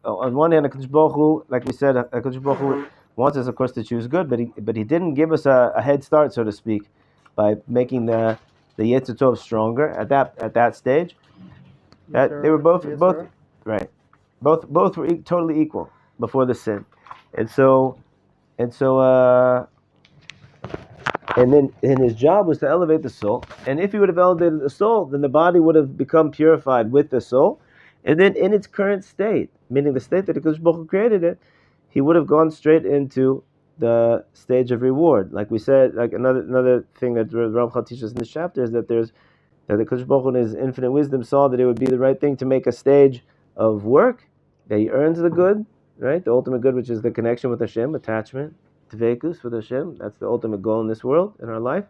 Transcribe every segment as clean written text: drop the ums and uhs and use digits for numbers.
on one hand, HaKadosh Baruch Hu, like we said, HaKadosh Baruch Hu wants us, of course, to choose good, but he didn't give us a head start, so to speak, by making the Yetzer Tov stronger at that stage. That they were both right, both were totally equal before the sin, and so and his job was to elevate the soul. And if he would have elevated the soul, then the body would have become purified with the soul. And then in its current state, meaning the state that the Kodesh Baruch Hu created it, he would have gone straight into the stage of reward. Like we said, like another thing that Rabbi teaches in this chapter is that the Kodesh Baruch Hu in his infinite wisdom saw that it would be the right thing to make a stage of work, that he earns the good, right? The ultimate good, which is the connection with Hashem, attachment. Tvekus with Hashem, that's the ultimate goal in this world, in our life.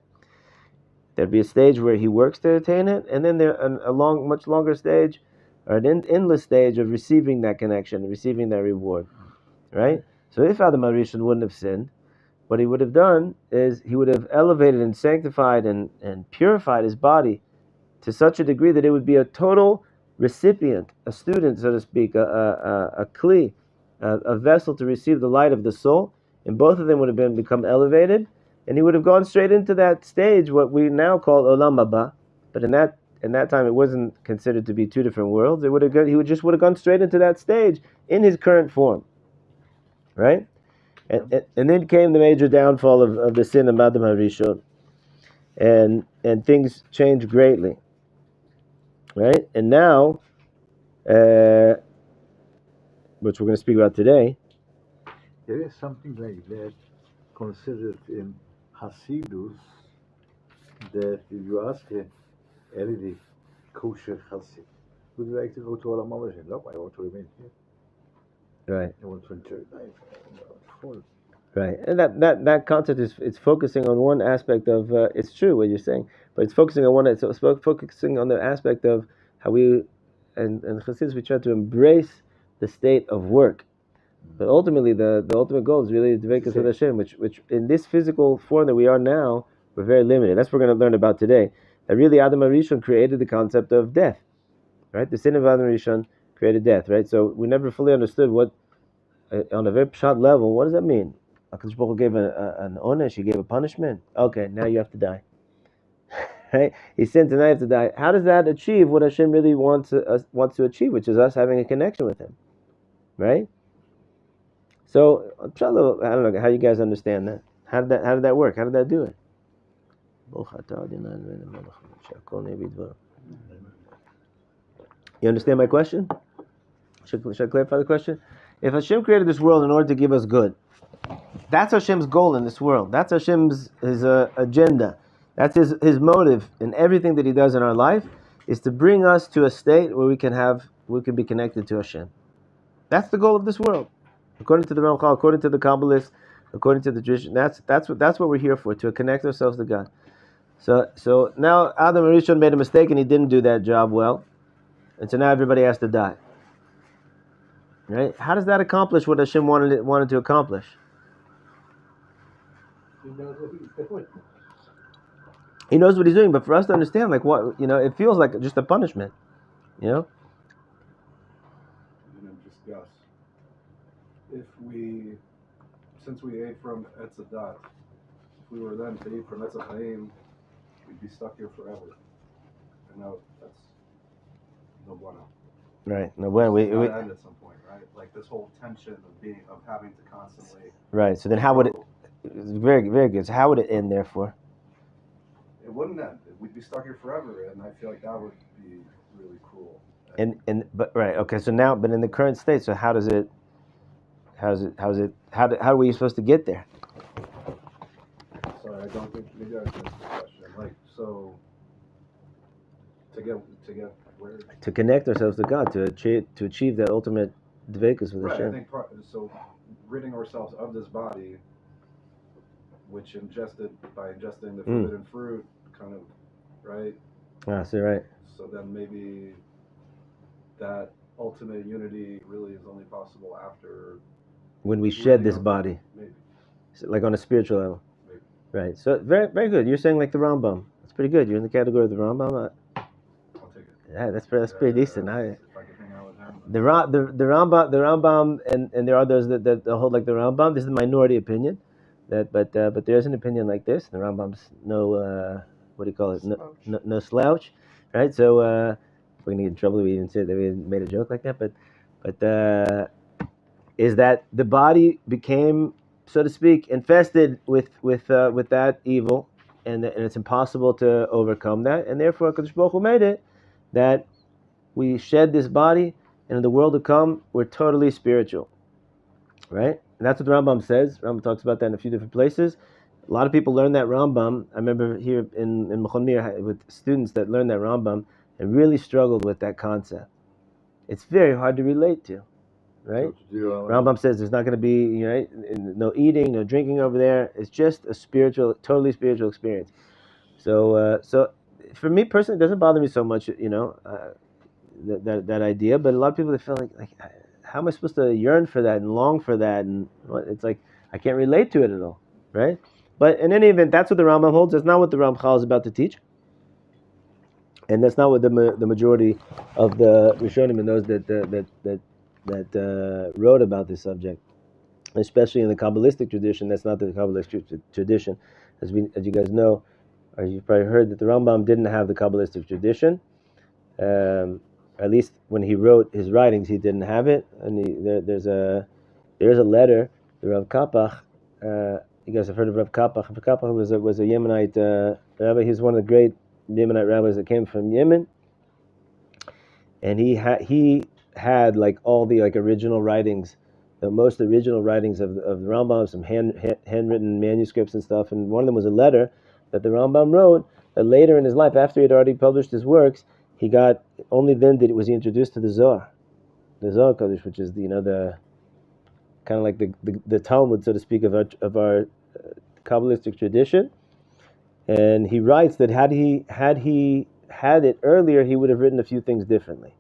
There'd be a stage where he works to attain it, and then much longer stage, or an endless stage of receiving that connection, receiving that reward, right? So if Adam HaRishon wouldn't have sinned, what he would have done is he would have elevated and sanctified and purified his body to such a degree that it would be a total recipient, a student, so to speak, a kli, a vessel to receive the light of the soul. And both of them would have become elevated, and he would have gone straight into that stage, what we now call Olam Haba. But in that time, it wasn't considered to be two different worlds. He would have gone straight into that stage in his current form, right? And then came the major downfall of the sin of Adam HaRishon, and things changed greatly, right? And now, which we're going to speak about today. There is something like that considered in Hasidus, that if you ask any kosher Hasid, would you like to go to Olam Haba? No, I want to remain here. Right. I want to enjoy life. Right, and that concept it's focusing on one aspect of it's true what you're saying, but it's focusing on focusing on the aspect of how we and Chassidus we try to embrace the state of work. But ultimately, the ultimate goal is really Dvekus with Hashem, which in this physical form that we are now, we're very limited. That's what we're going to learn about today. That really Adam HaRishon created the concept of death, right? The sin of Adam HaRishon created death, right? So we never fully understood what, on a very pshat level, what does that mean? HaKadosh Baruch Hu gave an onesh, he gave a punishment. Okay, now you have to die. Right? He sinned, and now you have to die. How does that achieve what Hashem really wants to achieve, which is us having a connection with Him, right? So, I don't know how you guys understand that. How did that work? How did that do it? You understand my question? Should I clarify the question? If Hashem created this world in order to give us good, that's Hashem's goal in this world. That's Hashem's his agenda. That's his motive in everything that He does in our life, is to bring us to a state where we can be connected to Hashem. That's the goal of this world. According to the Ramchal, according to the Kabbalists, according to the tradition, that's what we're here for, to connect ourselves to God. So now Adam HaRishon made a mistake and he didn't do that job well, and so now everybody has to die. Right? How does that accomplish what Hashem wanted to accomplish? He knows what he's doing. He knows what He's doing, but for us to understand, like what it feels like just a punishment, You know, discuss. Since we ate from Etz Hadat, if we were then to eat from Etz HaChaim, we'd be stuck here forever. And now that's no bueno. Right. No bueno. We end at some point, right? Like this whole tension of having to constantly. Right. So then, how would it? Very, very good. So how would it end? Therefore, it wouldn't end. We'd be stuck here forever, and I feel like that would be really cruel. But right. Okay. So now, but in the current state, so how are we supposed to get there? Sorry, I don't think maybe I missed the question. Like, so to get where? To connect ourselves to God, to achieve that ultimate dvekus with Hashem. I think so. Ridding ourselves of this body, which by ingesting the forbidden fruit, kind of, right? Ah, so right. So then maybe that ultimate unity really is only possible after when we shed this body, maybe. So like on a spiritual level, maybe. Right? So very, very good. You're saying like the Rambam. That's pretty good. You're in the category of the Rambam. I'll take it. Yeah, that's pretty decent. If I can hang out with The Rambam, and there are those that hold like the Rambam. This is the minority opinion, but there is an opinion like this. The Rambam's no what do you call it? No slouch, right? So we're gonna get in trouble if we even said that we made a joke like that. But is that the body became, so to speak, infested with that evil, and it's impossible to overcome that, and therefore HaKadosh Baruch Hu made it that we shed this body, and in the world to come, we're totally spiritual, right? And that's what the Rambam says. Rambam talks about that in a few different places. A lot of people learn that Rambam. I remember here in Mechon Mir with students that learned that Rambam and really struggled with that concept. It's very hard to relate to, right? Rambam says there's not going to be, right, no eating, no drinking over there. It's just a spiritual, totally spiritual experience. So for me personally, it doesn't bother me so much, that idea. But a lot of people, they feel like how am I supposed to yearn for that and long for that? And it's like I can't relate to it at all, right? But in any event, that's what the Rambam holds. That's not what the Ramchal is about to teach, and that's not what the majority of the Rishonim and those that wrote about this subject, especially in the Kabbalistic tradition. That's not the Kabbalistic tradition, as you guys know, or you've probably heard that the Rambam didn't have the Kabbalistic tradition. At least when he wrote his writings, he didn't have it. And there's a letter, the Rav Kapach. You guys have heard of Rav Kapach. Rav Kapach was a Yemenite rabbi. He was one of the great Yemenite rabbis that came from Yemen. And he had like all the like original writings, the most original writings of the Rambam, some handwritten manuscripts and stuff. And one of them was a letter that the Rambam wrote that later in his life, after he had already published his works, he got, only then was he introduced to the Zohar Kodesh, which is the kind of like the Talmud, so to speak, of our Kabbalistic tradition. And he writes that had he had it earlier, he would have written a few things differently.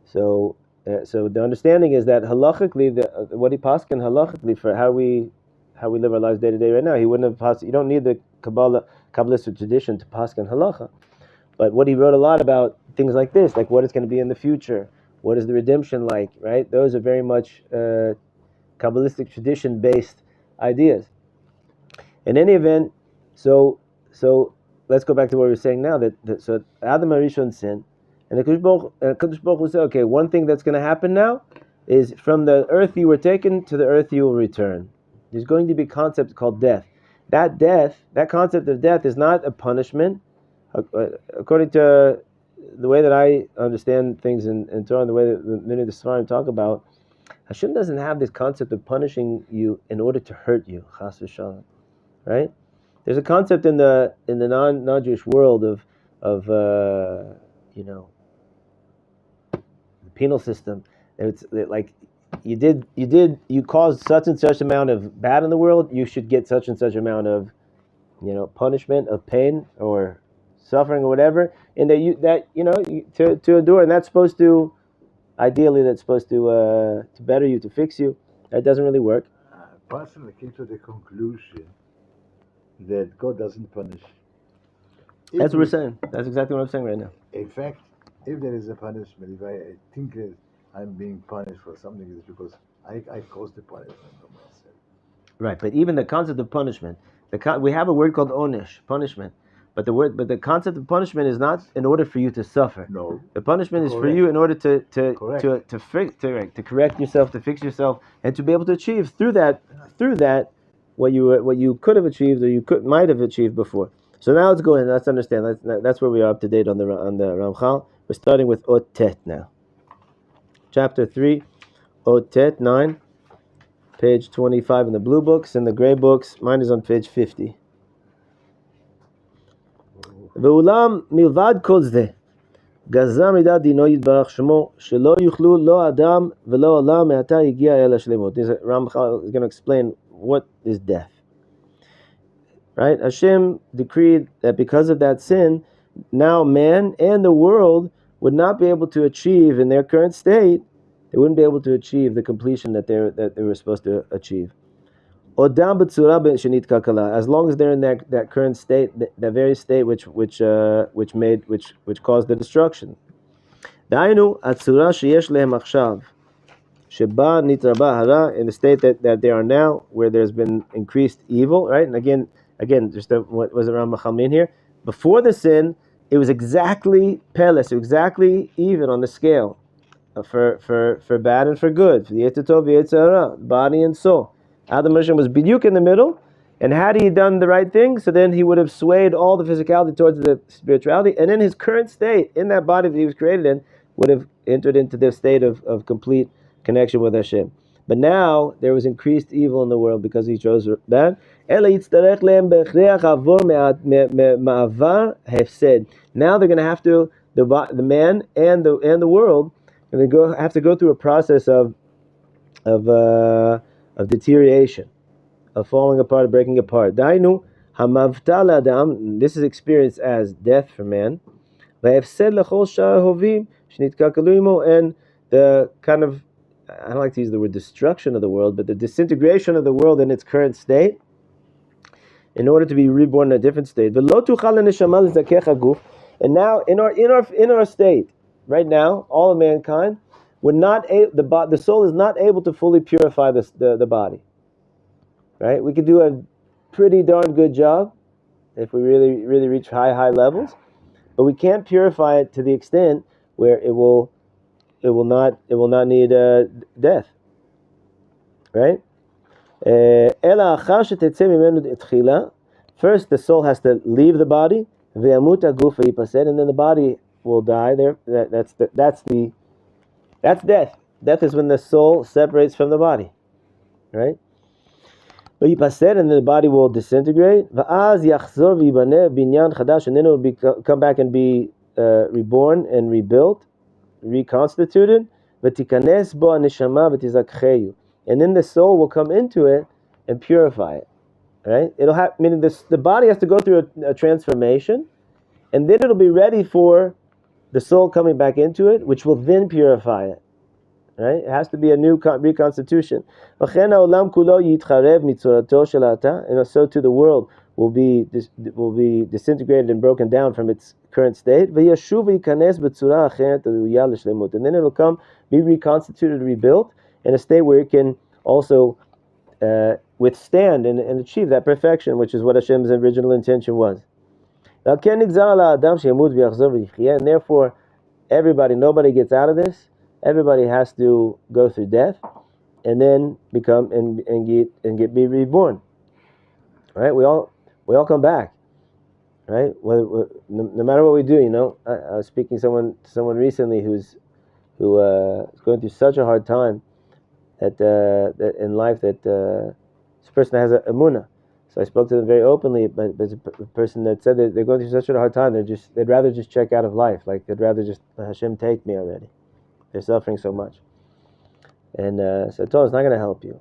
So the understanding is that halachically, what he paskin halachically for how we live our lives day to day right now, he wouldn't have you don't need the Kabbalistic tradition to paskin halacha. But what he wrote a lot about things like this, like what is going to be in the future, what is the redemption like, right? Those are very much Kabbalistic tradition-based ideas. In any event, so let's go back to what we were saying now. So Adam HaRishon sinned, and the Kadosh Baruch Hu said, okay, one thing that's going to happen now is from the earth you were taken, to the earth you will return. There's going to be a concept called death. That concept of death is not a punishment. According to the way that I understand things in Torah, and the way that many of the Sfarim talk about, Hashem doesn't have this concept of punishing you in order to hurt you, chas v'shalom, right? There's a concept in the non-Jewish world of the penal system. It's like you caused such and such amount of bad in the world, you should get such and such amount of punishment, of pain or suffering or whatever, and to endure, and that's supposed to, ideally, that's supposed to better you, to fix you. That doesn't really work. Personally, came to the conclusion that God doesn't punish. That's what we're saying. That's exactly what I'm saying right now. In fact, if there is a punishment, if I think that I'm being punished for something, it's because I caused the punishment for myself. Right, but even the concept of punishment, we have a word called onish, punishment. But the concept of punishment is not in order for you to suffer. No. The punishment is for you in order to correct yourself, to fix yourself, and to be able to achieve through that what you could have achieved, or you might have achieved before. So now let's go in. Let's understand. That's where we are up to date on the Ramchal. We're starting with Ot Tet now. Chapter 3, Ot Tet 9, page 25 in the blue books. In the gray books, mine is on page 50. ואולם מלבד כל זה גזר מידת דינו יתברך שמו שלא יוכלו לא אדם ולא עולם מעתה הגיע אל השלמות. Ramchal is going to explain what is death. Right? Hashem decreed that because of that sin, now man and the world would not be able to achieve in their current state. They wouldn't be able to achieve the completion that they were supposed to achieve. As long as they're in that current state, that very state which caused the destruction. דהיינו, הצורה שיש להם עכשיו, שבה נתרבה הרע, in the state that they are now, where there's been increased evil, right? And again, just what was around Machalmin here? Before the sin, it was exactly peles, exactly even on the scale. For bad and for good, for the Yetzer Tov, Yetzer Hara, body and soul. Adam Hashem was biduk in the middle, and had he done the right thing, so then he would have swayed all the physicality towards the spirituality, and in his current state, in that body that he was created in, would have entered into the state of complete connection with Hashem. But now there was increased evil in the world because he chose that. Now they're going to have to, the man and the world, and they have to go through a process of deterioration, of falling apart, breaking apart. Dainu hamavtal adam. This is experienced as death for man. And the kind of, I don't like to use the word destruction of the world, but the disintegration of the world in its current state, in order to be reborn in a different state. And now in our state, right now, all of mankind, the soul is not able to fully purify the body. Right? We could do a pretty darn good job if we really reach high levels, but we can't purify it to the extent where it will not need death. Right? First, the soul has to leave the body, and then the body will die. There, that's death. Death is when the soul separates from the body, right? And then the body will disintegrate, and then it will come back and be reborn and rebuilt, reconstituted. And then the soul will come into it and purify it. Right? It'll have, meaning the body has to go through a transformation, and then it'll be ready for the soul coming back into it, which will then purify it. Right? It has to be a new reconstitution. And so too the world will be disintegrated and broken down from its current state. And then it'll come, be reconstituted, rebuilt in a state where it can also withstand and achieve that perfection, which is what Hashem's original intention was. And therefore, nobody gets out of this. Everybody has to go through death, and then become and be reborn. Right? We all come back. Right? No matter what we do, I was speaking to someone recently who's going through such a hard time that in life that this person has a emunah. So I spoke to them very openly, but there's a person that said that they're going through such a hard time. They'd rather just check out of life. Like they'd rather just Hashem take me already. They're suffering so much. And so I told him, it's not going to help you.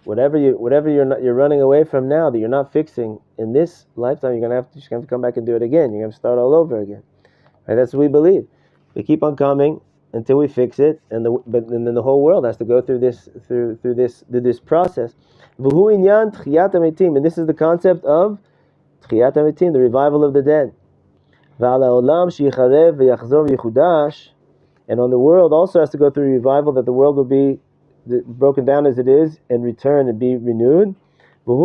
Whatever you're running away from now that you're not fixing in this lifetime, you're going to have to come back and do it again. You're going to start all over again. Right? That's what we believe. We keep on coming until we fix it, and then the whole world has to go through this process. And this is the concept of Tchiyat HaMetim, the revival of the dead. And on the world also has to go through revival, that the world will be broken down as it is and return and be renewed. And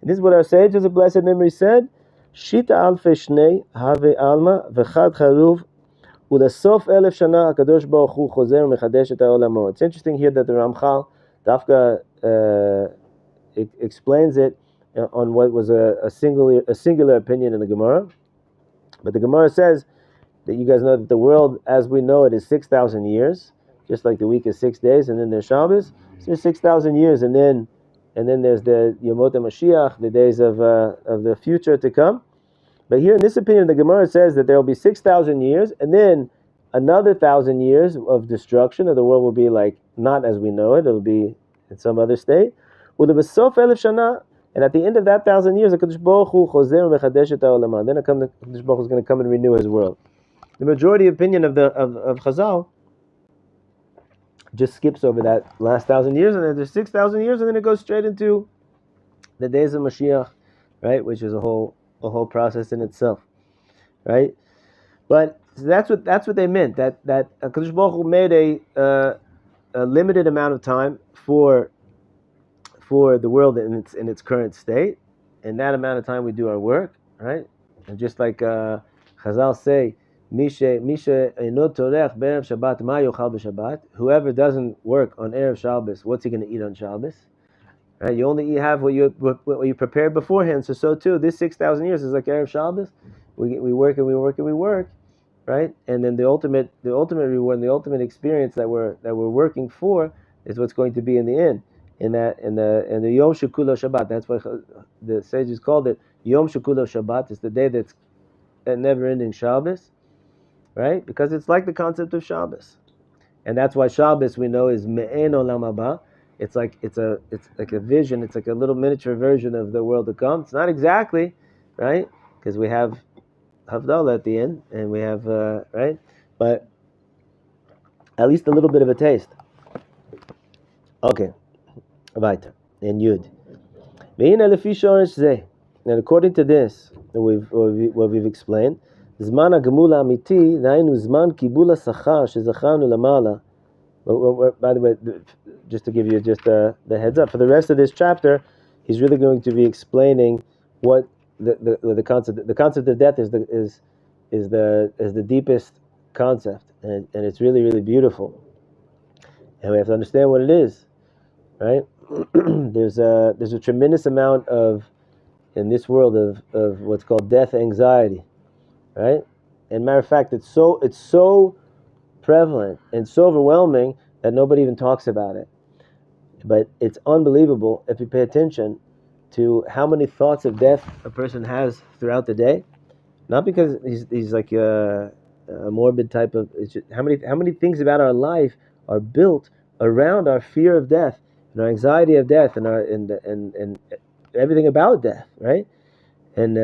this is what our sages of blessed memory said: Shita alfe shnei have alma v'chad charuv u'lasof elef shana hakadosh baruch hu chozer u'mechadesh et ha'olamo. It's interesting here that the Ramchal Dafka explains it on what was a singular opinion in the Gemara. But the Gemara says that you guys know that the world as we know it is 6,000 years, just like the week is 6 days, and then there's Shabbos. So there's 6,000 years, and then there's the Yomot HaMashiach, the days of the future to come. But here in this opinion, the Gemara says that there will be 6,000 years, and then another 1,000 years of destruction of the world will be like not as we know it. It'll be in some other state. And at the end of that 1,000 years, HaKadosh Baruch Hu chozer u'mechadesh et ha'olama. Then HaKadosh Baruch Hu is going to come and renew His world. The majority opinion of Chazal just skips over that last 1,000 years, and then there's 6,000 years, and then it goes straight into the days of Mashiach, right? Which is a whole process in itself. right? But that's what they meant. That HaKadosh Baruch Hu made a limited amount of time for the world in its current state. In that amount of time, we do our work, right? And just like Chazal say, Misha eno torech be'erev Shabbat ma yochal b'Shabbat. Whoever doesn't work on erev Shabbos, what's he going to eat on Shabbos? Right? You only have what you prepared beforehand. So too, this 6,000 years is like erev Shabbos. We work and we work and we work, right? And then the ultimate reward, and the ultimate experience that we're working for is what's going to be in the end. In the Yom Shekulo Shabbat. That's why the sages called it Yom Shekulo Shabbat. It's the day that's a never-ending Shabbos, right? Because it's like the concept of Shabbos, and that's why Shabbos we know is Me'en Olam Haba. It's like a vision. It's like a little miniature version of the world to come. It's not exactly, right? Because we have Havdalah at the end, and we have right, but at least a little bit of a taste. Okay, weiter in Yud. And according to this, what we've explained, Zman HaGemula Amiti, Dainu Zman Kibul HaSachar Shezachanu Lamala. By the way, just to give you the heads up, for the rest of this chapter, he's really going to be explaining what the concept of death is the deepest concept, and it's really, really beautiful, and we have to understand what it is, right? There's a tremendous amount of in this world of what's called death anxiety, right? And matter of fact, it's so prevalent and so overwhelming that nobody even talks about it. But it's unbelievable if you pay attention to how many thoughts of death a person has throughout the day. Not because he's like a morbid type of. It's just how many things about our life are built around our fear of death and our anxiety of death and our and everything about death, right? And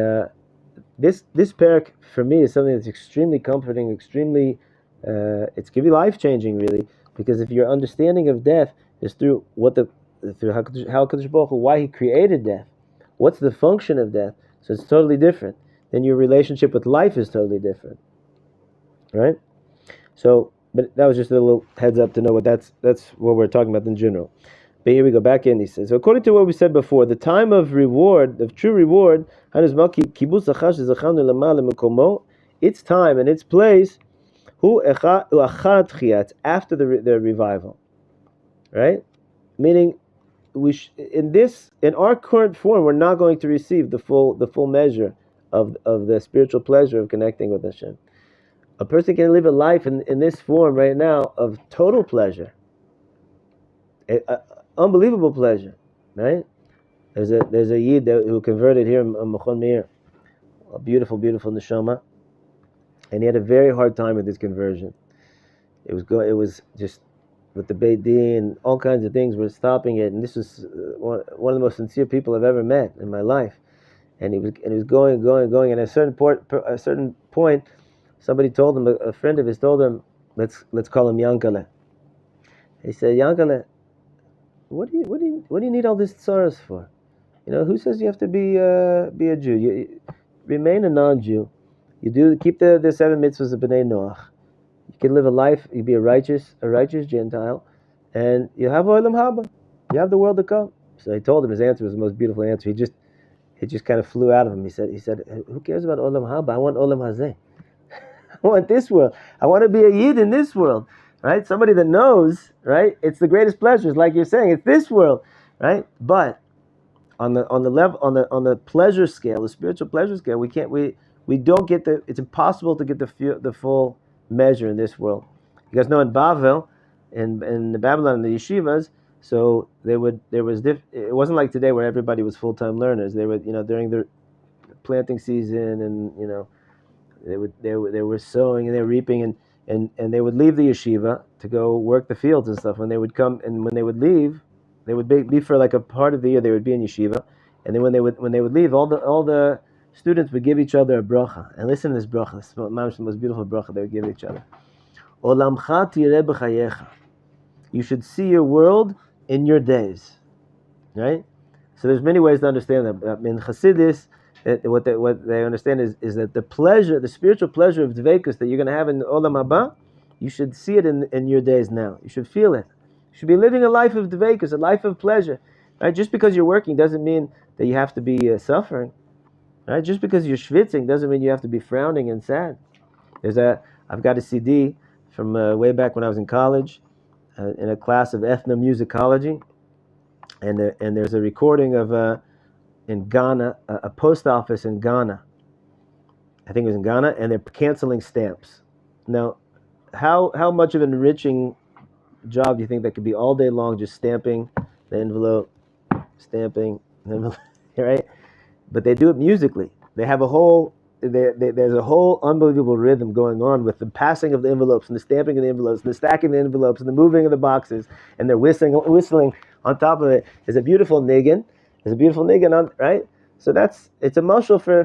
this parak for me is something that's extremely comforting, extremely it's going to be life changing, really, because if your understanding of death is through how HaKadosh Baruch Hu, why He created death, what's the function of death, so it's totally different. Then your relationship with life is totally different, right? So, but that was just a little heads up to know what that's what we're talking about in general. But here we go back in. He says, so according to what we said before, the time of reward, of true reward, its time and its place, it's after the revival, right? Meaning, in our current form, we're not going to receive the full measure of the spiritual pleasure of connecting with Hashem. A person can live a life in this form right now of total pleasure. Unbelievable pleasure, right? There's a Yid who converted here in Mechon Meir, a beautiful neshama, and he had a very hard time with his conversion. It was just with the Beit Din, all kinds of things were stopping it, and this was one of the most sincere people I've ever met in my life. And he was going, and at a certain point, somebody told him, a friend of his told him, let's call him Yankele. He said, Yankele, what do you need all this tsaras for? Who says you have to be a Jew? You remain a non-Jew. You keep the 7 mitzvahs of B'nai Noach. You can live a life. You be a righteous Gentile, and you have Olam Haba. You have the world to come. So he told him his answer was the most beautiful answer. He just kind of flew out of him. He said, who cares about Olam Haba? I want Olam Hazeh. I want this world. I want to be a Yid in this world, right? Somebody that knows, right? It's the greatest pleasures, like you're saying. It's this world, right? But on the pleasure scale, the spiritual pleasure scale, we don't get it's impossible to get the full measure in this world. You guys know in Bavel, in the Babylon, in the yeshivas, so it wasn't like today where everybody was full-time learners. They were, during the planting season, and they were sowing and they were reaping, and they would leave the yeshiva to go work the fields and stuff. When they would come and when they would leave, they would be for like a part of the year. They would be in yeshiva, and then when they would leave, all the students would give each other a bracha. And listen to this bracha. This is the most beautiful bracha they would give each other. Olamcha tireh b'chayecha. You should see your world in your days, right? So there's many ways to understand that. In Chassidus, what they understand is that the pleasure, the spiritual pleasure of dveikus that you're going to have in Olam Haba, you should see it in your days now. You should feel it. You should be living a life of dveikus, a life of pleasure. Right? Just because you're working doesn't mean that you have to be suffering. Right? Just because you're schwitzing doesn't mean you have to be frowning and sad. I've got a CD from way back when I was in college, in a class of ethnomusicology, and there's a recording of in Ghana, a post office in Ghana. I think it was in Ghana, and they're canceling stamps. Now, how much of an enriching job do you think that could be all day long, just stamping the envelope, stamping the envelope, right? But they do it musically. They have a whole there's a whole unbelievable rhythm going on with the passing of the envelopes and the stamping of the envelopes and the stacking of the envelopes and the moving of the boxes, and they're whistling on top of it. There's a beautiful niggin. On, right? So it's a mashal for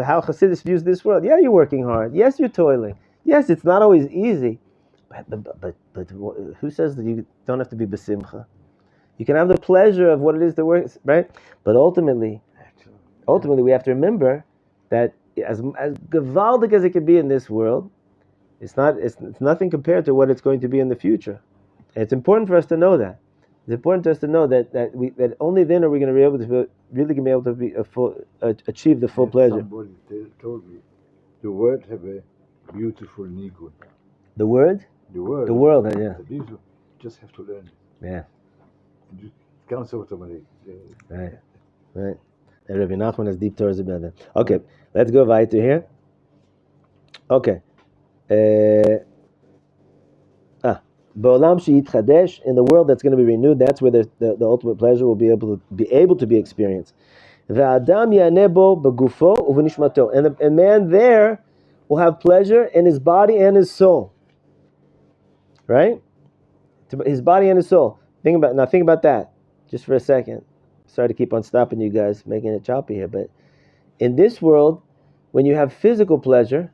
how Chassidus views this world. Yeah, you're working hard. Yes, you're toiling. Yes, it's not always easy. But who says that you don't have to be besimcha? You can have the pleasure of what it is to work, right? But ultimately, we have to remember that as gewaldig as it can be in this world, it's nothing compared to what it's going to be in the future. And it's important for us to know that. It's important to us to know that only then are we going to be able to achieve the full pleasure. Somebody told me the word have a beautiful nigun. The word? The word. The world, yeah. You just have to learn it. Yeah. It comes automatically. Right. And Rabbi Nachman has deep Torahs about that. Okay, let's go weiter here. Okay. Ba'olam she'yitchadesh, in the world that's going to be renewed, that's where the ultimate pleasure will be able to be experienced. Ve'adam yaneh bo begufo uvenishmato, and man there will have pleasure in his body and his soul. Right? His body and his soul. Think about that just for a second. Sorry to keep on stopping you guys, making it choppy here, but in this world, when you have physical pleasure,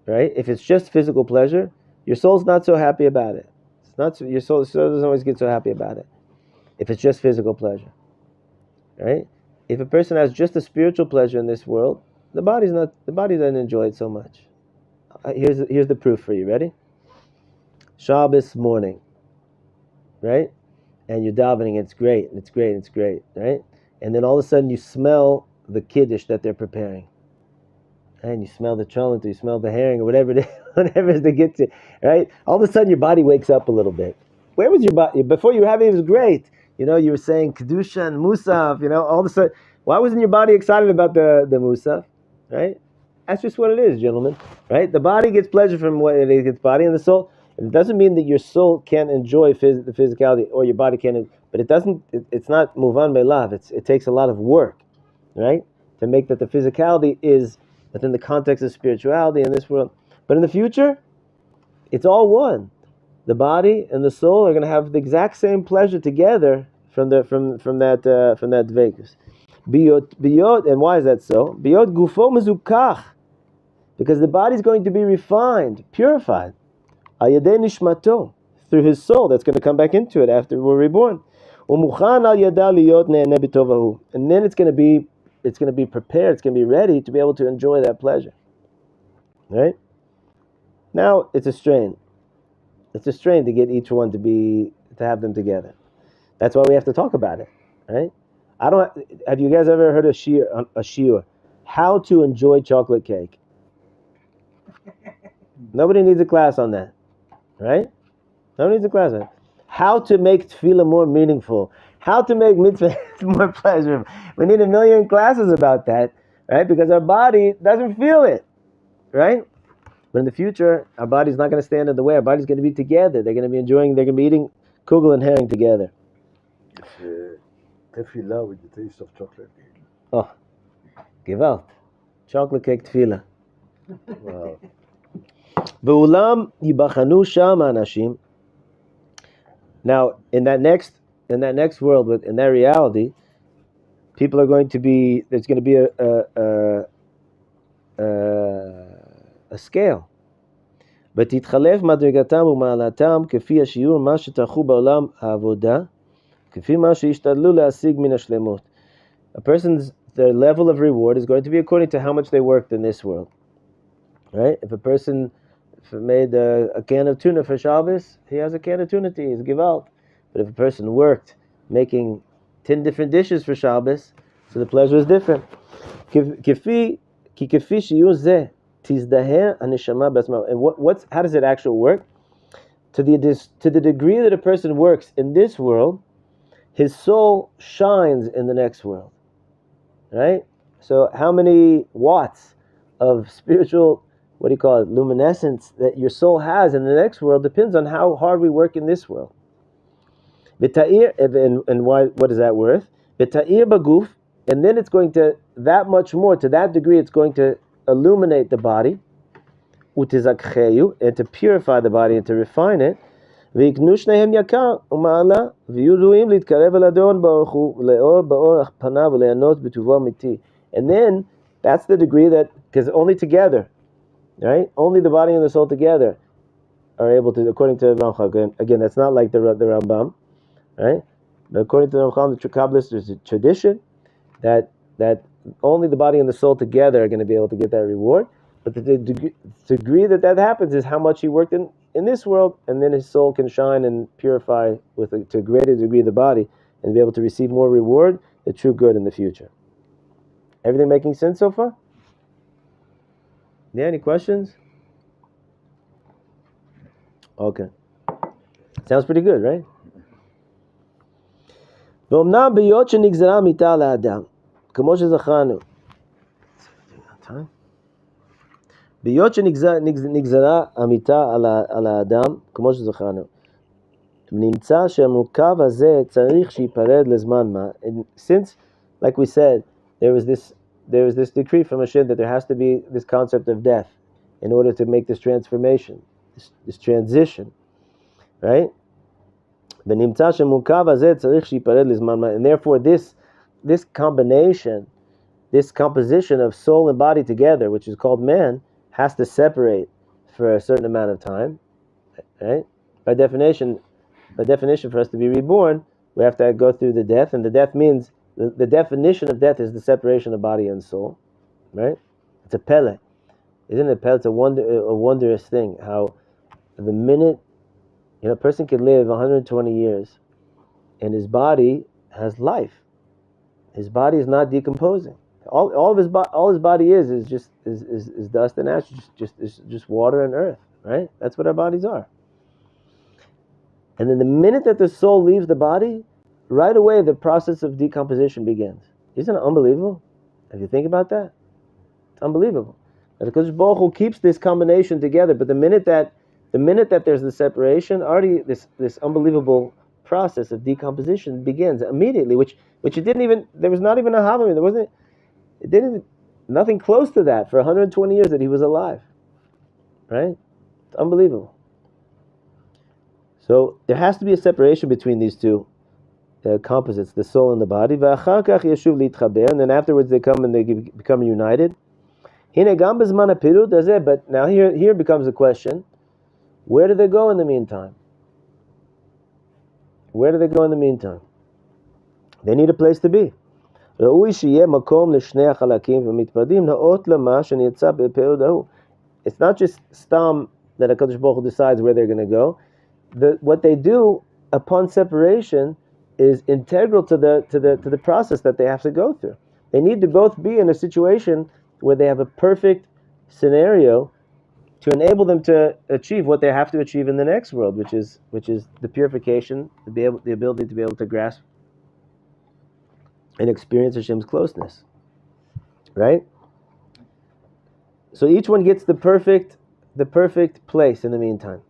right? If it's just physical pleasure, your soul's not so happy about it. Your soul doesn't always get so happy about it. If it's just physical pleasure, right? If a person has just a spiritual pleasure in this world, the body doesn't enjoy it so much. Here's the proof for you. Ready? Shabbos morning, right? And you're davening, it's great, right? And then all of a sudden you smell the kiddush that they're preparing. And you smell the cholent, you smell the herring, or whatever it is they get to, right? All of a sudden your body wakes up a little bit. Where was your body? Before you were having it was great. You were saying Kedusha and Musaf, all of a sudden, why wasn't your body excited about the Musaf, right? That's just what it is, gentlemen, right? The body gets pleasure from what it gets, body and the soul. It doesn't mean that your soul can't enjoy the physicality, or your body can't, but it doesn't, it's not muvan me'lav. It takes a lot of work, right? To make that the physicality is within the context of spirituality in this world. But in the future, it's all one. The body and the soul are going to have the exact same pleasure together from that dveikus. Biyot, and why is that so? Biyot gufo mezukach, because the body is going to be refined, purified. Al yadei nishmato, through his soul that's going to come back into it after we're reborn. Umuchan al yada liyot ne'eneh b'tovahu, and then it's going to be prepared, it's going to be ready to be able to enjoy that pleasure. Right? Now it's a strain. It's a strain to get each one to have them together. That's why we have to talk about it, right? Have you guys ever heard a shiur? How to enjoy chocolate cake? Nobody needs a class on that, right? Nobody needs a class on it. How to make tefillah more meaningful? How to make mitzvah more pleasurable? We need 1 million classes about that, right? Because our body doesn't feel it, right? But in the future, our body's not going to stand in the way. Our body's going to be together. They're going to be eating kugel and herring together. It's tefillah with the taste of chocolate. Oh, gewalt. Chocolate cake tefillah. Wow. Ve'ulam yibachanu sham anashim. Now, in that next world, in that reality, people are going to be. There's going to be a scale. ותתחלף מדרגתם ומעלתם כפי השיעור מה שטרחו בעולם העבודה, כפי מה שהשתדלו להשיג מן השלמות. the level of reward is going to be according to how much they worked in this world, right? If a person made a can of tuna for Shabbos, he has a can of tuna to eat, he's gewalt. But if a person worked making 10 different dishes for Shabbos, so the pleasure is different. Kifi shiyu zeh tizdaher haneshama b'asma. And how does it actually work? To the degree that a person works in this world, his soul shines in the next world. Right? So how many watts of spiritual, what do you call it, luminescence that your soul has in the next world depends on how hard we work in this world. And what is that worth? Baguf, and then it's going to, that much more, to that degree, it's going to illuminate the body, utizakheyu, and to purify the body and to refine it. ויקנו שניהם יקר ומעלה ויהיו ראויים להתקרב אל אדון ברוך הוא ולאור באור פניו וליהנות בטובו אמיתי. And then that's the degree that, because only together, right? Only the body and the soul together are able to, according to Ramchal. Again, that's not like the Rambam, right? But according to the Ramchal, the Kabbalists, there's a tradition that only the body and the soul together are going to be able to get that reward. But the degree that happens is how much he worked in this world, and then his soul can shine and purify to a greater degree the body and be able to receive more reward, the true good in the future. Everything making sense so far? Yeah, any questions? Okay. Sounds pretty good, right? ואומנם בהיות שנגזרה המיתה על האדם, כמו שזכרנו. בהיות שנגזרה המיתה על האדם, כמו שזכרנו, נמצא שהמורכב הזה צריך שיפרד לזמן מה. And since, like we said, there was this decree from HaShem that there has to be this concept of death in order to make this transformation, this transition, right? ונמצא שהמורכב הזה צריך שיפרד לזמן מה. And therefore this combination, this composition of soul and body together, which is called man, has to separate for a certain amount of time, right? By definition, for us to be reborn, we have to go through the death, and the death means, the definition of death is the separation of body and soul, right? It's a pele. Isn't it a pele? It's a wondrous thing, how the minute, a person can live 120 years, and his body has life. His body is not decomposing. All his body is just dust and ash, just water and earth, right? That's what our bodies are. And then the minute that the soul leaves the body, right away the process of decomposition begins. Isn't it unbelievable? If you think about that, it's unbelievable. And because Baruch Hu keeps this combination together, but the minute that there's the separation, already this unbelievable process of decomposition begins immediately, which it didn't even, there was not even a Havamim, nothing close to that for 120 years that he was alive, right? It's unbelievable. So there has to be a separation between these two composites, the soul and the body. And then afterwards they come and they become united. But now here becomes the question, where do they go in the meantime? Where do they go in the meantime? They need a place to be. It's not just stam that HaKadosh Baruch Hu decides where they're going to go. What they do upon separation is integral to the process that they have to go through. They need to both be in a situation where they have a perfect scenario to enable them to achieve what they have to achieve in the next world, which is the purification, the ability to be able to grasp and experience Hashem's closeness, right? So each one gets the perfect place in the meantime.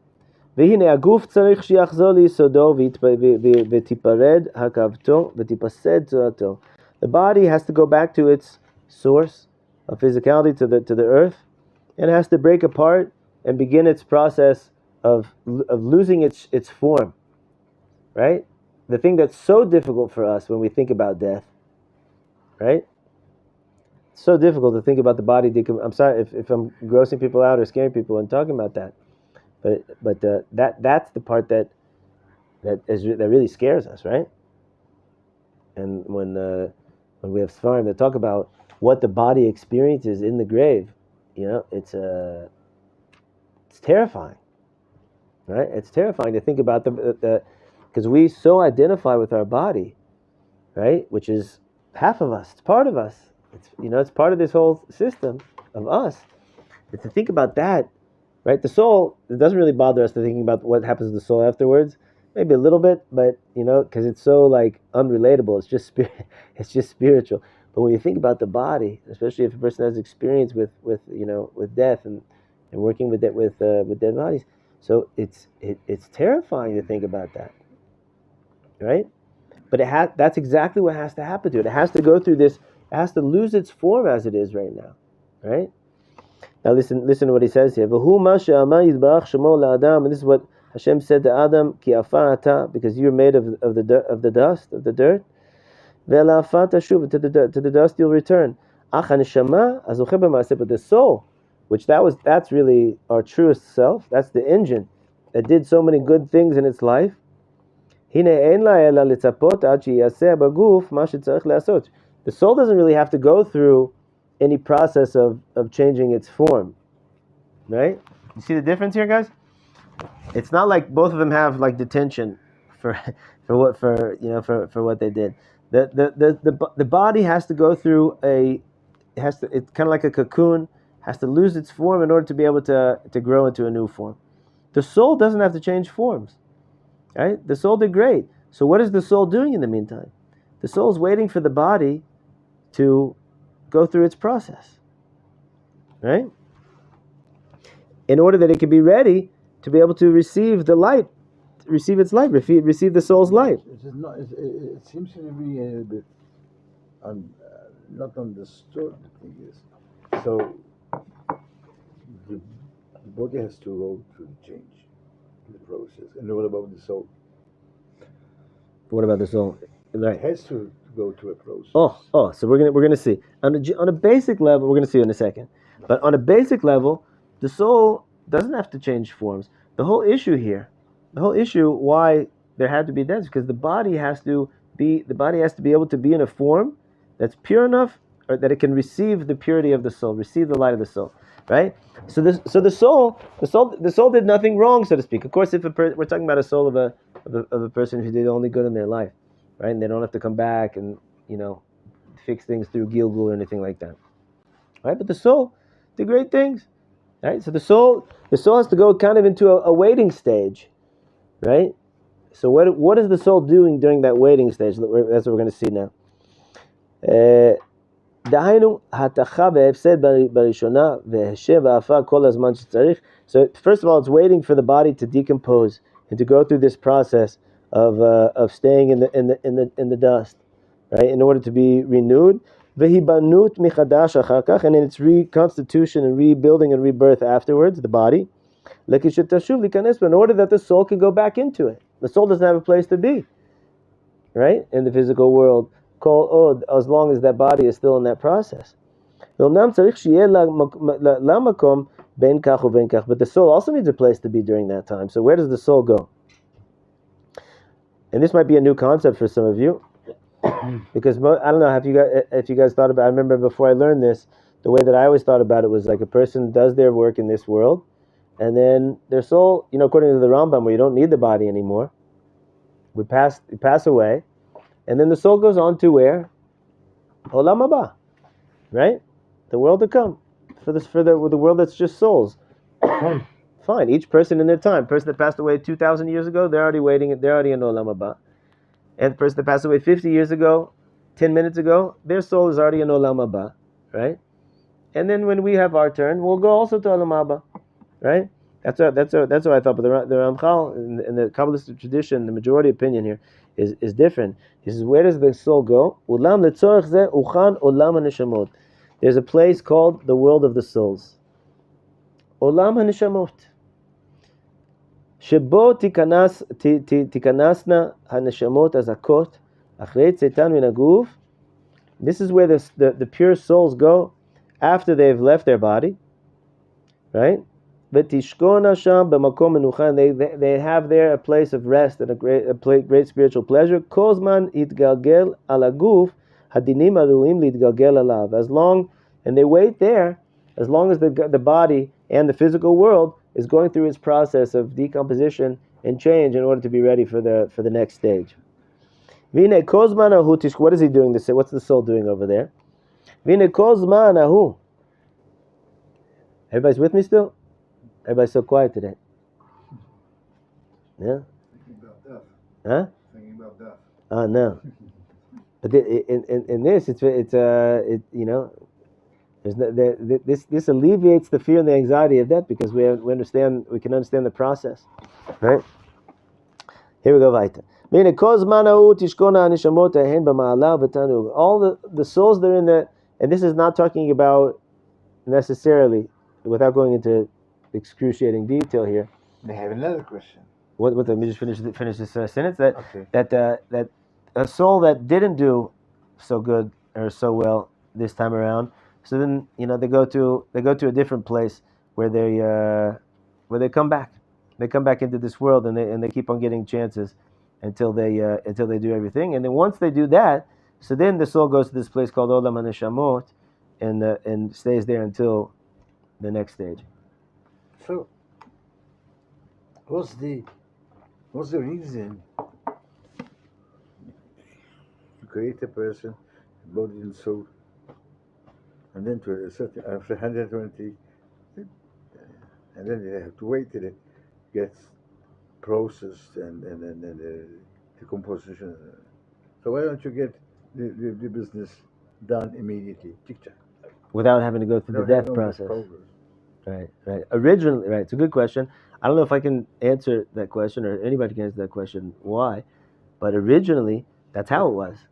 והנה הגוף צריך שיחזור ליסודו ותיפרד הקרבתו ותיפסד צורתו. The body has to go back to its source of physicality, to the earth, and it has to break apart and begin its process of losing its form, right? The thing that's so difficult for us when we think about death, right? It's so difficult to think about the body. I'm sorry if I'm grossing people out or scaring people and talking about that. But that's the part that really scares us, right? And when when we have Sfarim that talk about what the body experiences in the grave, it's terrifying, right? It's terrifying to think about the because we so identify with our body, right? Which is half of us. It's part of us. It's part of this whole system of us. But to think about that, right? The soul, it doesn't really bother us to thinking about what happens to the soul afterwards. Maybe a little bit, but because it's so like unrelatable. It's just it's just spiritual. But when you think about the body, especially if a person has experience with death and working with dead bodies, so it's terrifying to think about that, right? But that's exactly what has to happen to it. It has to go through this. It has to lose its form as it is right now, right? Now listen to what he says here. And this is what Hashem said to Adam, Ki afar ata, because you're made of the dust, of the dirt. Ve'la afar tashuv, to the dust you'll return. Ach haneshama azocher b'maaseh, but the soul, which that's really our truest self. That's the engine that did so many good things in its life. Hine ein la ela litzapot ad sheyaseh baguf ma shetzarich le'asot. The soul doesn't really have to go through any process of changing its form, right? You see the difference here, guys? It's not like both of them have like detention for what they did. The body has to go through it's kind of like a cocoon, has to lose its form in order to be able to grow into a new form. The soul doesn't have to change forms, right? The soul did great. So what is the soul doing in the meantime? The soul is waiting for the body to go through its process, right? In order that it can be ready to be able to receive the light, receive its light, receive the soul's light. It seems to be a bit not understood. The thing is, so the body has to go through the change, the process. And what about the soul? What about the soul? Right. It has to go to a process. So we're gonna see on a basic level. We're gonna see in a second, but on a basic level, the soul doesn't have to change forms. The whole issue why there had to be death, is because the body has to be able to be in a form that's pure enough, or that it can receive the purity of the soul, receive the light of the soul, right? So the soul did nothing wrong, so to speak. Of course, if we're talking about a soul of a person who did only good in their life, right, and they don't have to come back and fix things through Gilgul or anything like that, right? But the soul did great things, right? So the soul has to go kind of into a waiting stage, right? So what is the soul doing during that waiting stage? That's what we're going to see now. So first of all, it's waiting for the body to decompose and to go through this process of staying in the dust, right? In order to be renewed, and in its reconstitution and rebuilding and rebirth afterwards, the body, in order that the soul can go back into it. The soul doesn't have a place to be, right, in the physical world, as long as that body is still in that process. But the soul also needs a place to be during that time. So where does the soul go? And this might be a new concept for some of you, because I don't know if you guys thought about it. I remember before I learned this, the way that I always thought about it was like a person does their work in this world, and then their soul, according to the Rambam, where you don't need the body anymore, we pass away, and then the soul goes on to where? Olam haba, right? The world to come, for the world that's just souls. Fine, each person in their time. Person that passed away 2,000 years ago, they're already waiting. They're already in Olam haba. And the person that passed away 50 years ago, 10 minutes ago, their soul is already in Olam haba, right? And then when we have our turn, we'll go also to Olam haba, right? That's what I thought. But the Ramchal in the Kabbalistic tradition, the majority opinion here is different. He says, where does the soul go? Ulam letzorech zeh uchan olam haneshamot. There's a place called the world of the souls. Olam haneshamot. Shebo tikanasna haneshamot azakot achrei tzeitan min haguf. This is where the pure souls go after they've left their body, right? V'tishkona sham b'makom menucha. They have there a place of rest and a great spiritual pleasure. Kozman itgalgel al haguf hadinim aruim lidgalgel alav. As long, and they wait there, as long as the body and the physical world is going through its process of decomposition and change in order to be ready for the next stage. Vine kozman ahu tish. What is he doing? What's the soul doing over there? Vine kozman ahu. Everybody's with me still? Everybody's so quiet today. Yeah? Thinking about death. Huh? Thinking about death. Oh, no. But in this, it's you know, this alleviates the fear and the anxiety of death because we can understand the process, right? Here we go, weiter. All the souls that are in the, and this is not talking about necessarily, without going into excruciating detail here. They have another question. What? Let me just finish this sentence. That Okay. that a soul that didn't do so good or so well this time around, so then they go to a different place where they come back. They come back into this world and they keep on getting chances until they do everything. And then once they do that, so then the soul goes to this place called Olam HaNeshamot and stays there until the next stage. So, what's the reason to create a person, body and soul, and then to a certain after 120, and then you have to wait till it gets processed and decomposition. So why don't you get the business done immediately? Without having to go through the death process. Right. Originally, right. It's a good question. I don't know if I can answer that question or anybody can answer that question. Why? But originally, that's how it was.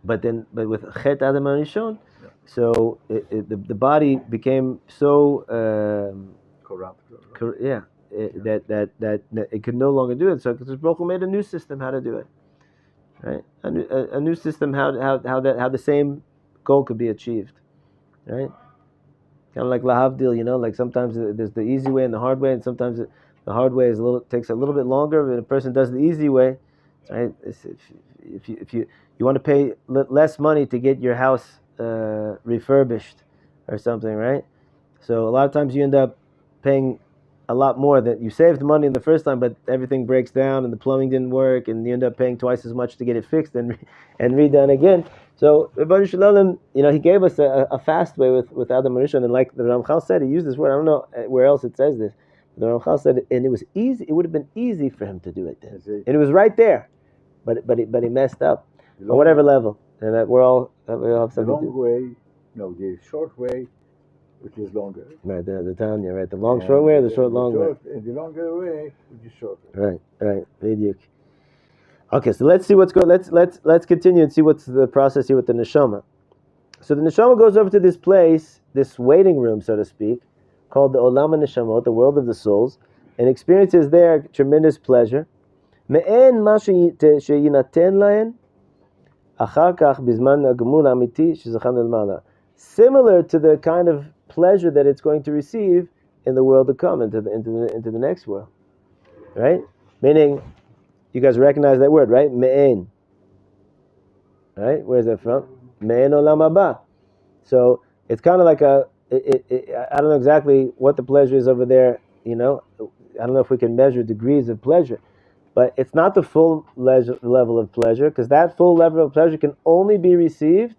But with Chet Adam HaRishon, so the body became so corrupt. That it could no longer do it. So Kadosh Baruch Hu made a new system how to do it. Right. A new system how the same goal could be achieved. Right. Kind of like lahavdil, like sometimes there's the easy way and the hard way, and sometimes the hard way takes a little bit longer. But a person does the easy way, right? If you want to pay less money to get your house refurbished or something, right? So a lot of times you end up paying a lot more. That you saved money in the first time, but everything breaks down and the plumbing didn't work, and you end up paying twice as much to get it fixed and redone again. So Rabbi Shalom, he gave us a fast way with Adam HaRishon, and like the Ramchal said, he used this word. I don't know where else it says this. The Ramchal said, and it was easy. It would have been easy for him to do it then, and it was right there, but he messed up on whatever level, and that we all have something to do. The short way, which is longer. Right, the Tanya, right, the long short way or the short long way. The longer way, which is shorter. Right, Viduk. Okay, so let's see what's going. Let's continue and see what's the process here with the neshama. So the neshama goes over to this place, this waiting room, so to speak, called the Olam HaNeshamot, the world of the souls, and experiences there tremendous pleasure. Me'en ma sheyinaten lahen achar kach bizman hagmul amiti shezachanu l'mala. Similar to the kind of pleasure that it's going to receive in the world to come, into the next world, right? Meaning, you guys recognize that word, right? Me'en. Right? Where's that from? Me'en olam haba. So it's kind of like I don't know exactly what the pleasure is over there. I don't know if we can measure degrees of pleasure, but it's not the full level of pleasure, because that full level of pleasure can only be received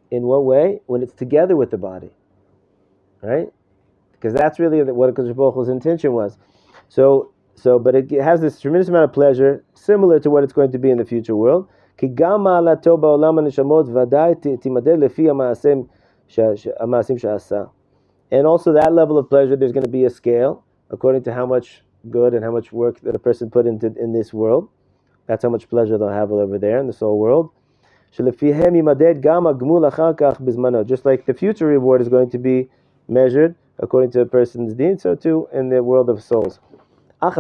in what way? When it's together with the body, right? Because that's really what Kadosh Baruch Hu's intention was. But it has this tremendous amount of pleasure, similar to what it's going to be in the future world. And also that level of pleasure, there's going to be a scale according to how much good and how much work that a person put in this world. That's how much pleasure they'll have over there in the soul world. Just like the future reward is going to be measured according to a person's deed, so too in the world of souls. But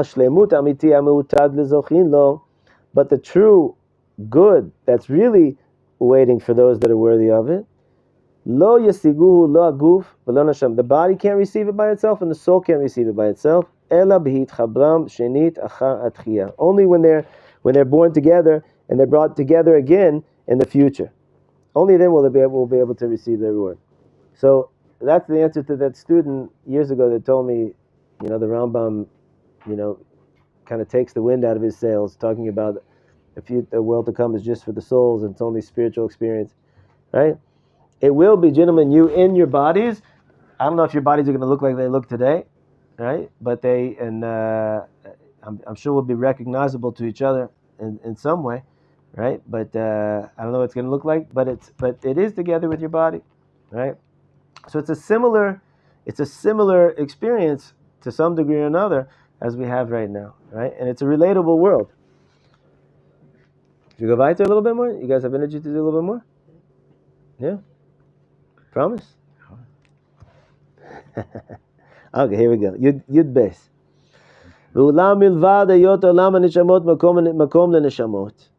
the true good that's really waiting for those that are worthy of it, the body can't receive it by itself and the soul can't receive it by itself. Only when they're born together and they're brought together again in the future. Only then will we'll be able to receive the reward. So that's the answer to that student years ago that told me, the Rambam, kind of takes the wind out of his sails, talking about the world to come is just for the souls and it's only spiritual experience, right? It will be, gentlemen, you in your bodies. I don't know if your bodies are going to look like they look today, right? But I'm sure we'll be recognizable to each other in some way, right? But I don't know what it's going to look like, but it is together with your body, right? So it's a similar experience to some degree or another as we have right now, right? And it's a relatable world. Should we go weiter a little bit more? You guys have energy to do a little bit more? Yeah? Promise? Okay, here we go. Yud Beis. ואולם מלבד היות עולם הנשמות מקום לנשמות,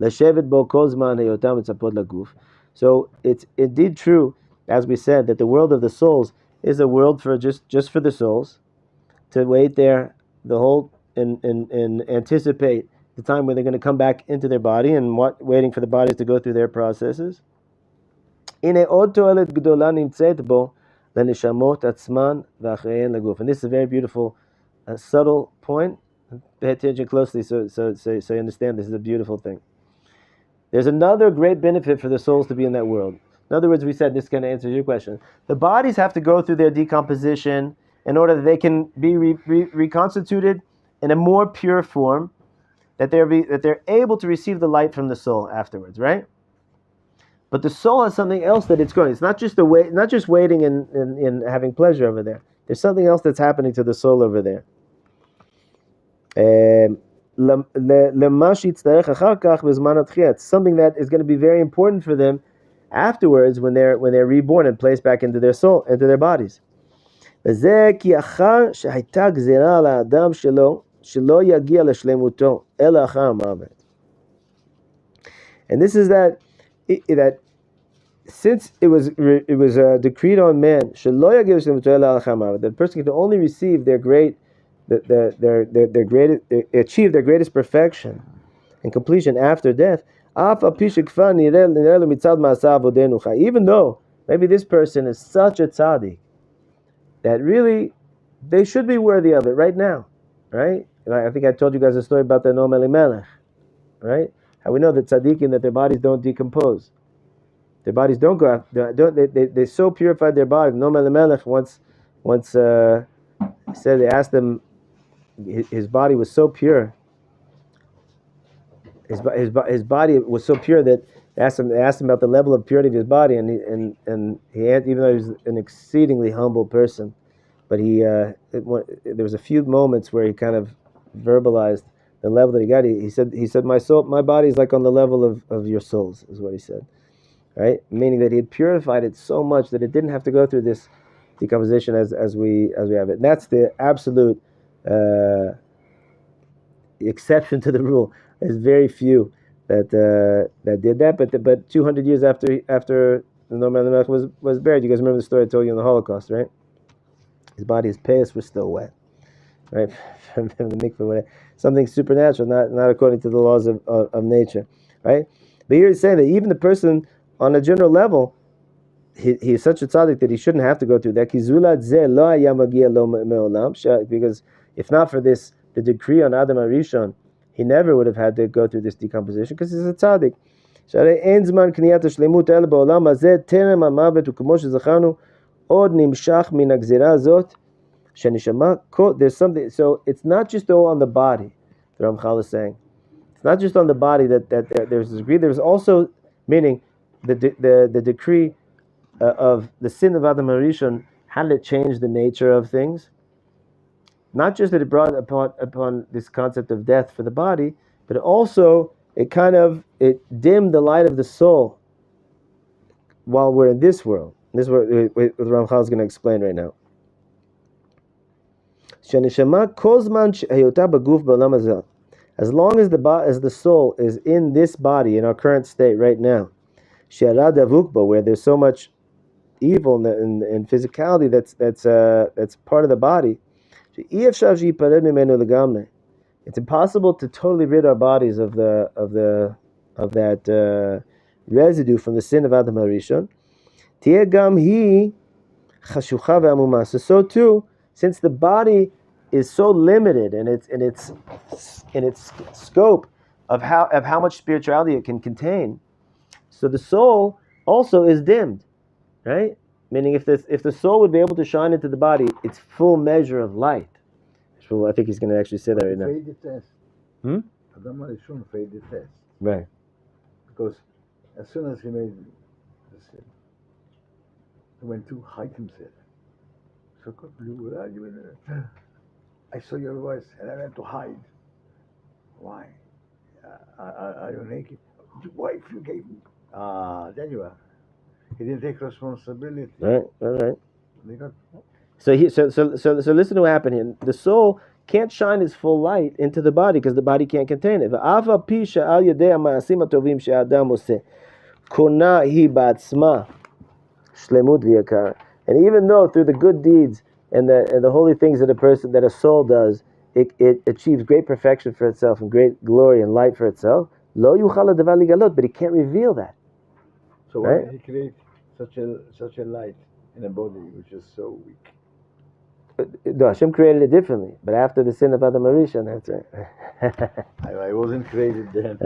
לשבת בו כל זמן היותם מצפות לגוף. So it's indeed true, as we said, that the world of the souls is a world for just for the souls, to wait there the whole and anticipate the time when they're going to come back into their body and waiting for the bodies to go through their processes. הנה עוד תועלת גדולה נמצאת בו לנשמות עצמן ואחריהן לגוף. And this is a very beautiful, subtle point. Pay attention closely so you understand this is a beautiful thing. There's another great benefit for the souls to be in that world. In other words, we said, this kind of answers your question. The bodies have to go through their decomposition in order that they can be reconstituted in a more pure form, that they're able to receive the light from the soul afterwards, right? But the soul has something else that it's going. It's not just waiting and having pleasure over there. There's something else that's happening to the soul over there. It's something that is going to be very important for them afterwards when they're reborn and placed back into their soul, into their bodies. And this is that since it was decreed on man that the person can only receive achieve their greatest perfection and completion after death, even though maybe this person is such a tzaddik that really they should be worthy of it right now, right? I think I told you guys a story about the Noam Elimelech, right? How we know that tzaddikim, that their bodies don't decompose. Their bodies don't go out. They so purified their body. Noam Elimelech once said, they asked him, his body was so pure. His body was so pure that they asked him about the level of purity of his body, and he had, even though he was an exceedingly humble person, but there was a few moments where he kind of verbalized the level that he got. He said, my body is like on the level of your souls, is what he said, right? Meaning that he had purified it so much that it didn't have to go through this decomposition as we have it. And that's the absolute exception to the rule. There's very few that did that. But 200 years after the Noam Elimelech was buried, you guys remember the story I told you in the Holocaust, right? His body's payas was still wet, right? From the mikveh, something supernatural, not according to the laws of nature, right? But here he's saying that even the person on a general level, he's such a tzaddik that he shouldn't have to go through that. Because if not for this, the decree on Adam HaRishon, he never would have had to go through this decomposition because he's a tzaddik. There's something, so it's not just all on the body, the Ramchal is saying. It's not just on the body that there's a decree. There's also, meaning the decree of the sin of Adam HaRishon, how did it change the nature of things? Not just that it brought upon this concept of death for the body, but also it dimmed the light of the soul while we're in this world. This is what the Ramchal is going to explain right now. As long as the soul is in this body, in our current state right now, where there's so much evil and physicality that's part of the body, it's impossible to totally rid our bodies of the residue from the sin of Adam HaRishon. Tieh gam hi chashucha ve'amuma. So too, since the body is so limited in its scope of how much spirituality it can contain, so the soul also is dimmed, right? Meaning, if the soul would be able to shine into the body, its full measure of light. So I think he's going to actually say that right now. Fade the test. Adam HaRishon fade the test. Right. Because as soon as he made the sin, he went to hide himself. So where are you? I saw your voice and I went to hide. Why? Are you naked? The wife you gave me. There you are. He didn't take responsibility. Right. They got So listen to what happened here. The soul can't shine its full light into the body because the body can't contain it. And even though through the good deeds and the holy things that a soul does, it achieves great perfection for itself and great glory and light for itself. But it can't reveal that. So why did he create such a light in a body which is so weak? No, Hashem created it differently, but after the sin of Adam HaRishon, that's it. I wasn't created then.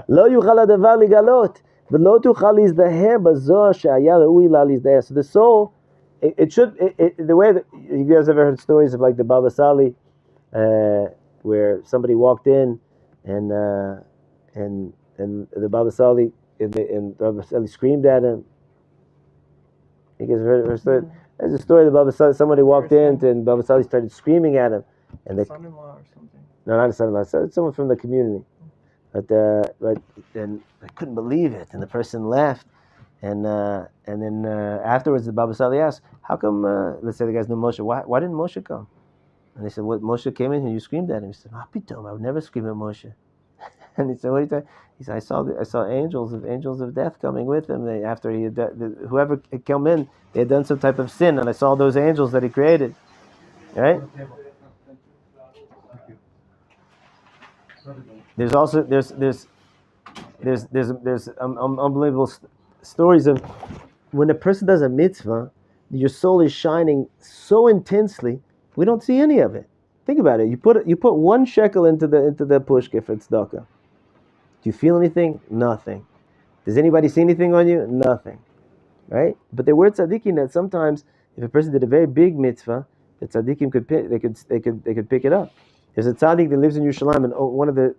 Lo yuchal hadavar ligalot, v'lo tuchal lizdaher bazor she'aya le'ui la lizdaher. So the soul, the way that you guys ever heard stories of like the Baba Sali, where somebody walked in, and the Baba Sali and Baba Sali screamed at him. You guys ever heard a story? There's a story that Baba Sali, somebody walked in and Baba Sali started screaming at him. And the son-in-law or something? No, not a son-in-law. Someone from the community. But then I couldn't believe it. And the person left. And then afterwards, the Baba Sali asked, how come, let's say the guy's named Moshe, why didn't Moshe come? And they said, what, Moshe came in and you screamed at him. He said, I would never scream at Moshe. And he said, what are you talking? He said, I saw angels of death coming with him. After he had whoever had come in, they had done some type of sin, and I saw those angels that he created. Right? There's also there's unbelievable stories of when a person does a mitzvah, your soul is shining so intensely, we don't see any of it. Think about it. You put 1 shekel into the pushka for tzedakah. Do you feel anything? Nothing. Does anybody see anything on you? Nothing. Right? But there were tzaddikim that sometimes, if a person did a very big mitzvah, the tzaddikim could pick it up. There's a tzaddik that lives in Yerushalayim, and one of the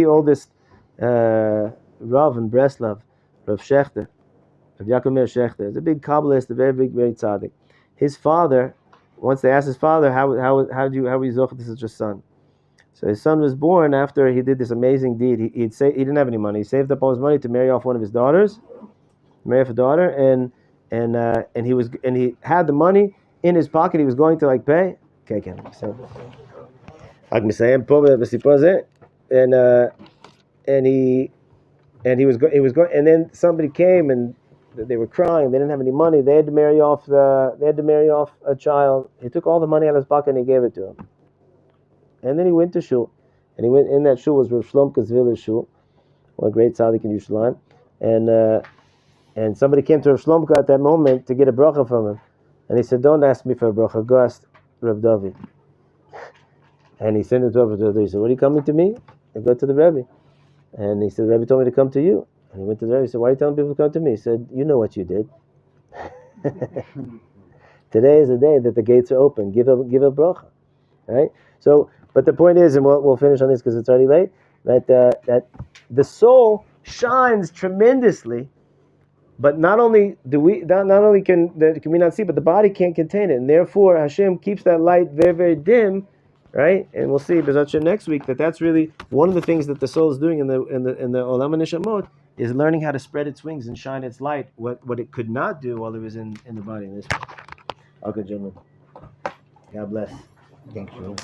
oldest Rav in Breslov, Rav Shechter, Rav Yaakov Meir Shechter. He's a big Kabbalist, a very big, very tzaddik. His father, once they asked his father, how were you zocheh to such a son? So his son was born after he did this amazing deed. He didn't have any money. He saved up all his money to marry off one of his daughters, and he had the money in his pocket. He was going to pay. Okay. And he was going, and then somebody came and they were crying. They didn't have any money. They had to marry off a child. He took all the money out of his pocket and he gave it to him. And then he went to shul, and he went in that shul was Rav Shlomka's village shul, one great tzaddik in Yerushalayim, and somebody came to Rav Shlomka at that moment to get a bracha from him, and he said, "Don't ask me for a bracha. Go ask Rav David." And he sent him to Rav David. He said, "What are you coming to me?" I go to the Rebbe, and he said, "The Rebbe told me to come to you." And he went to the Rebbe. He said, "Why are you telling people to come to me?" He said, "You know what you did." Today is the day that the gates are open. Give a bracha, right? So. But the point is, and we'll finish on this because it's already late, that the soul shines tremendously, but not only can we not see, but the body can't contain it, and therefore Hashem keeps that light very, very dim, right? And we'll see B'ezrat Hashem next week that's really one of the things that the soul is doing in the Olam HaNeshamot is learning how to spread its wings and shine its light, what it could not do while it was in the body in this way. Okay, gentlemen. God bless. Thank you.